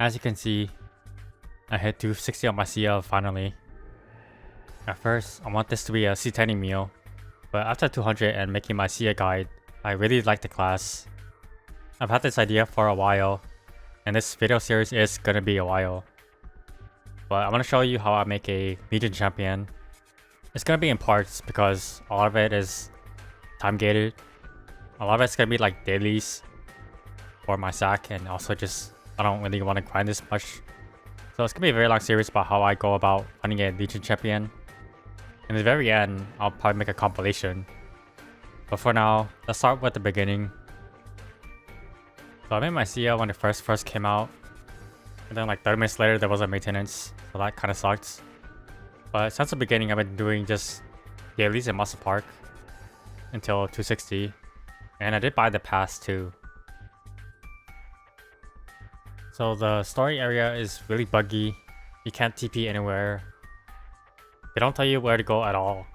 As you can see, I hit 260 on my CL finally. At first, I want this to be a C10 meal, but after 200 and making my CA guide, I really like the class. I've had this idea for a while, and this video series is gonna be a while. But I want to show you how I make a Legion champion. It's gonna be in parts because a lot of it is time gated. A lot of it's gonna be like dailies for my sack, and also just I don't really want to grind this much. So it's gonna be a very long series about how I go about finding a Legion champion. In the very end, I'll probably make a compilation. But for now, let's start with the beginning. So I made my CL when it first came out. And then like 30 minutes later, there was a maintenance. So that kind of sucked. But since the beginning, I've been doing just dailies in Muscle Park until 260. And I did buy the pass too. So the story area is really buggy. You can't TP anywhere. They don't tell you where to go at all.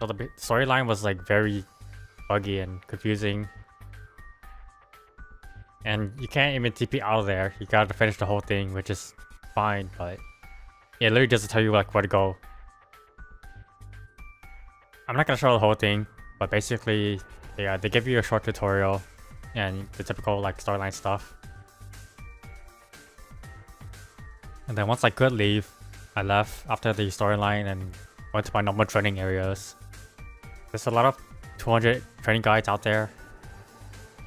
So the storyline was like very buggy and confusing. And you can't even TP out of there. You gotta finish the whole thing, which is fine, but it literally doesn't tell you like where to go. I'm not gonna show the whole thing, but basically, yeah, they give you a short tutorial and the typical like storyline stuff. And then once I could leave, I left after the storyline and went to my normal training areas. There's a lot of 200 training guides out there,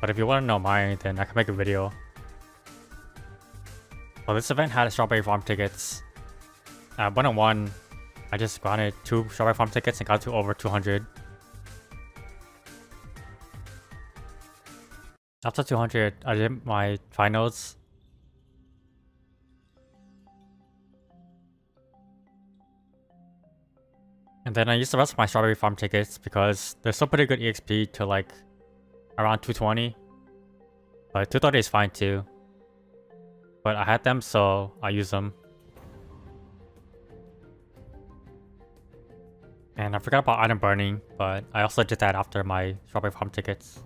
but if you want to know mine, then I can make a video. Well, this event had strawberry farm tickets. At 101, I just granted 2 strawberry farm tickets and got to over 200. After 200, I did my finals. And then I used the rest of my strawberry farm tickets because they're still pretty good EXP to like around 220. But 230 is fine too. But I had them, so I used them. And I forgot about item burning, but I also did that after my strawberry farm tickets.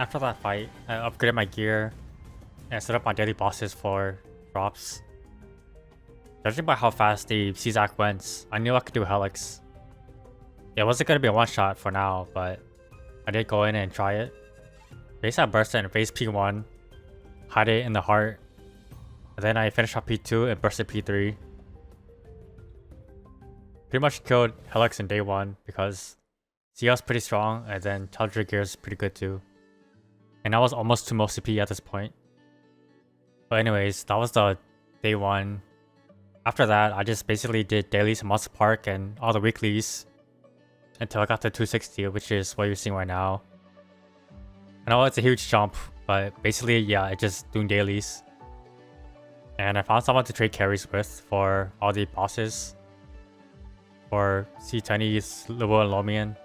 After that fight, I upgraded my gear and set up my daily bosses for drops. Judging by how fast the CZAC went, I knew I could do Helix. It wasn't going to be a one-shot for now, but I did go in and try it. Base at burst and phase P1, hide it in the heart, and then I finished up P2 and bursted P3. Pretty much killed Helix in day 1 because CL's pretty strong, and then Tundra gear is pretty good too. And I was almost to most CP at this point. But anyways, that was the day 1. After that, I just basically did dailies in Muscle Park and all the weeklies until I got to 260, which is what you're seeing right now. I know it's a huge jump, but basically, yeah, it's just doing dailies. And I found someone to trade carries with for all the bosses. For C10's Luo and Lomian.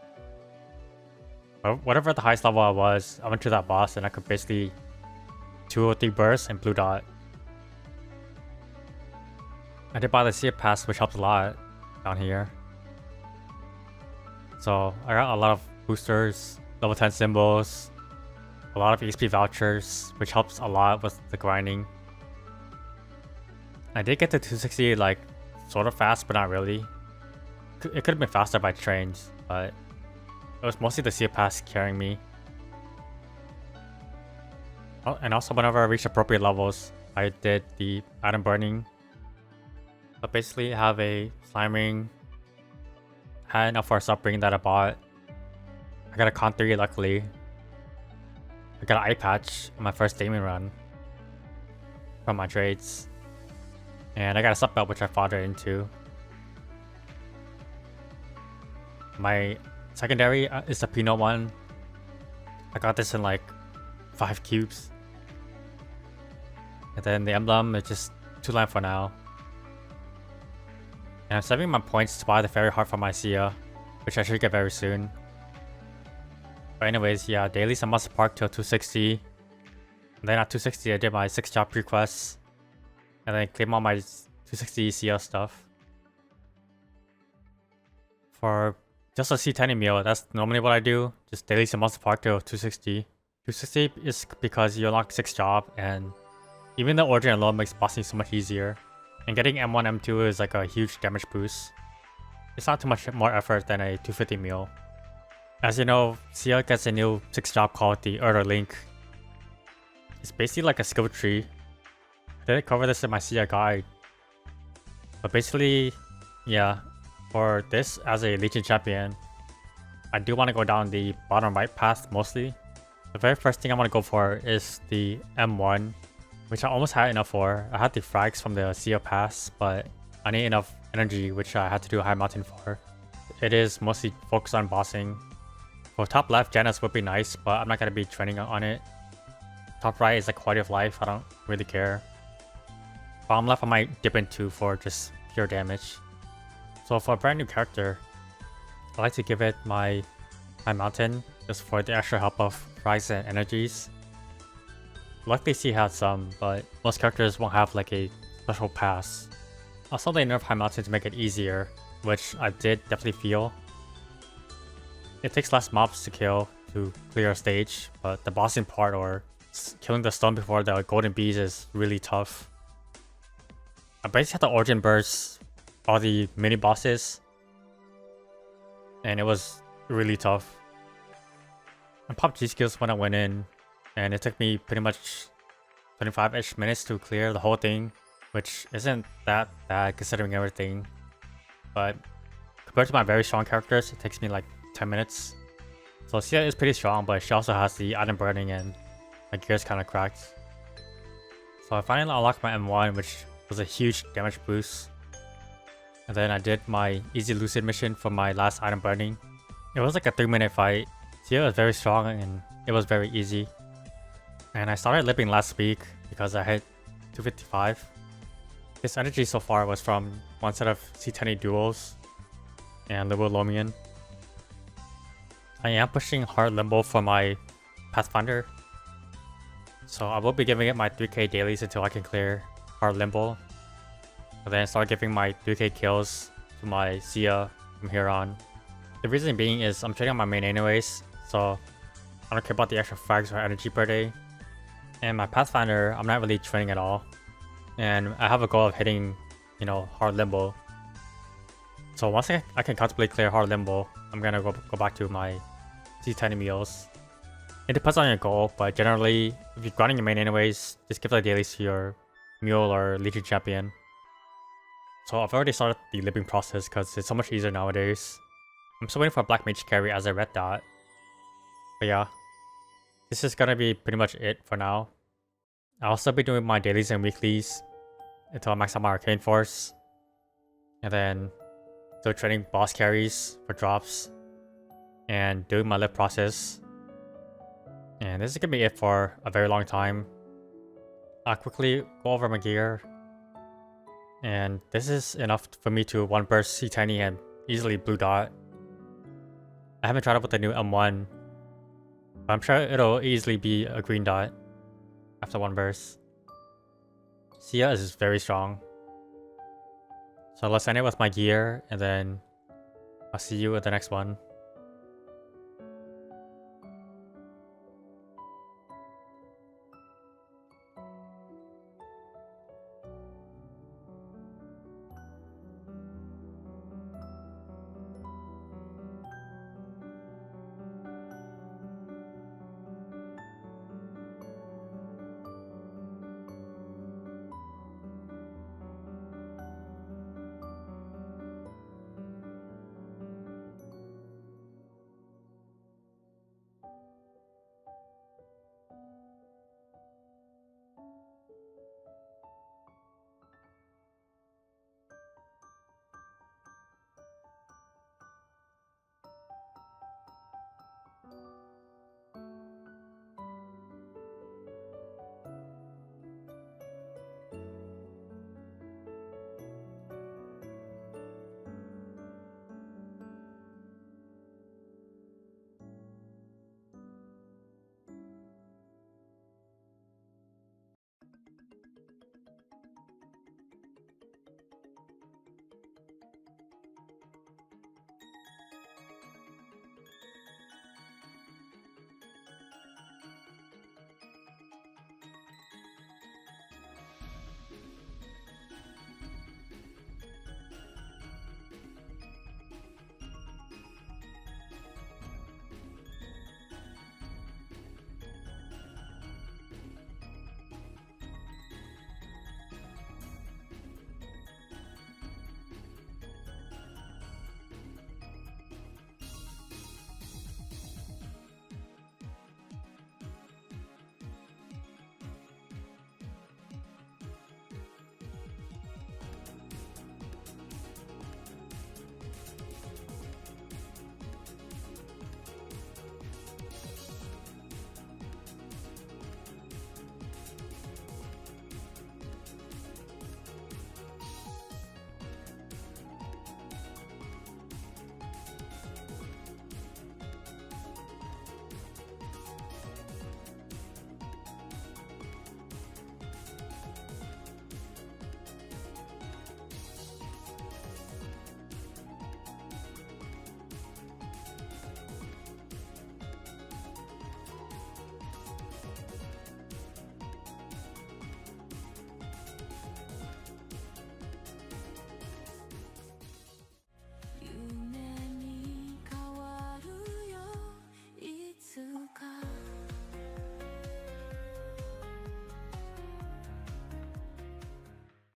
Whatever the highest level I was, I went to that boss and I could basically 2 or 3 bursts and blue dot. I did buy the Sea Pass, which helps a lot down here. So I got a lot of boosters, level 10 symbols, a lot of EXP vouchers, which helps a lot with the grinding. I did get to 260 like sort of fast, but not really. It could have been faster by trains, but it was mostly the Sea Pass carrying me. Oh, and also whenever I reached appropriate levels, I did the item burning. But basically I have a slime ring. Had enough for a sub ring that I bought. I got a con 3 luckily. I got an eye patch on my first Damon run from my trades. And I got a sub belt which I fought it into. My secondary is the peanut one. I got this in like 5 cubes. And then the emblem is just 2 line for now. And I'm saving my points to buy the fairy heart for my Sia, which I should get very soon. But anyways, yeah, dailies I must park till 260. And then at 260 I did my 6 job requests. And then claim all my 260 Sia stuff. For just a C10 meal, that's normally what I do. Just dailies I must park till 260. 260 is because you unlock 6 job, and even the origin alone makes bossing so much easier. And getting M1, M2 is like a huge damage boost. It's not too much more effort than a 250 meal. As you know, Sia gets a new 6 job called the Erder Link. It's basically like a skill tree. I didn't cover this in my Sia guide. But basically, yeah, for this as a Legion champion, I do want to go down the bottom right path mostly. The very first thing I want to go for is the M1, which I almost had enough for. I had the frags from the Sia pass, but I need enough energy, which I had to do a high mountain for. It is mostly focused on bossing. For top left, Janus would be nice, but I'm not going to be training on it. Top right is like quality of life, I don't really care. Bottom left I might dip into for just pure damage. So for a brand new character, I like to give it my high mountain, just for the extra help of frags and energies. Luckily she had some, but most characters won't have like a special pass. Also they nerf high mountain to make it easier, which I did definitely feel. It takes less mobs to kill to clear a stage, but the bossing part or killing the stone before the golden bees is really tough. I basically had the origin burst all the mini bosses, and it was really tough. I popped G skills when I went in, and it took me pretty much 25-ish minutes to clear the whole thing, which isn't that bad considering everything. But compared to my very strong characters, it takes me like 10 minutes. So Sia is pretty strong, but she also has the item burning and my gear's kind of cracked. So I finally unlocked my M1, which was a huge damage boost. And then I did my easy lucid mission for my last item burning. It was like a 3-minute fight. Sia was very strong and it was very easy. And I started lipping last week because I hit 255. This energy so far was from one set of C10 duels and Libo Lomian. I am pushing hard limbo for my Pathfinder, so I will be giving it my 3k dailies until I can clear hard limbo, and then start giving my 3k kills to my Sia from here on. The reason being is I'm trading on my main anyways, so I don't care about the extra frags or energy per day. And my Pathfinder, I'm not really training at all, and I have a goal of hitting, you know, hard limbo. So once I can comfortably clear hard limbo, I'm gonna go back to my C10 meals. It depends on your goal, but generally, if you're grinding your main anyways, just give the dailies to your mule or Legion champion. So I've already started the living process because it's so much easier nowadays. I'm still waiting for a black mage carry as a red dot. But yeah, this is gonna be pretty much it for now. I'll still be doing my dailies and weeklies until I max out my arcane force. And then still trading boss carries for drops. And doing my live process. And this is gonna be it for a very long time. I'll quickly go over my gear. And this is enough for me to 1 burst C10 and easily blue dot. I haven't tried it with the new M1, but I'm sure it'll easily be a green dot after 1 burst. Sia is very strong. So let's end it with my gear, and then I'll see you at the next one.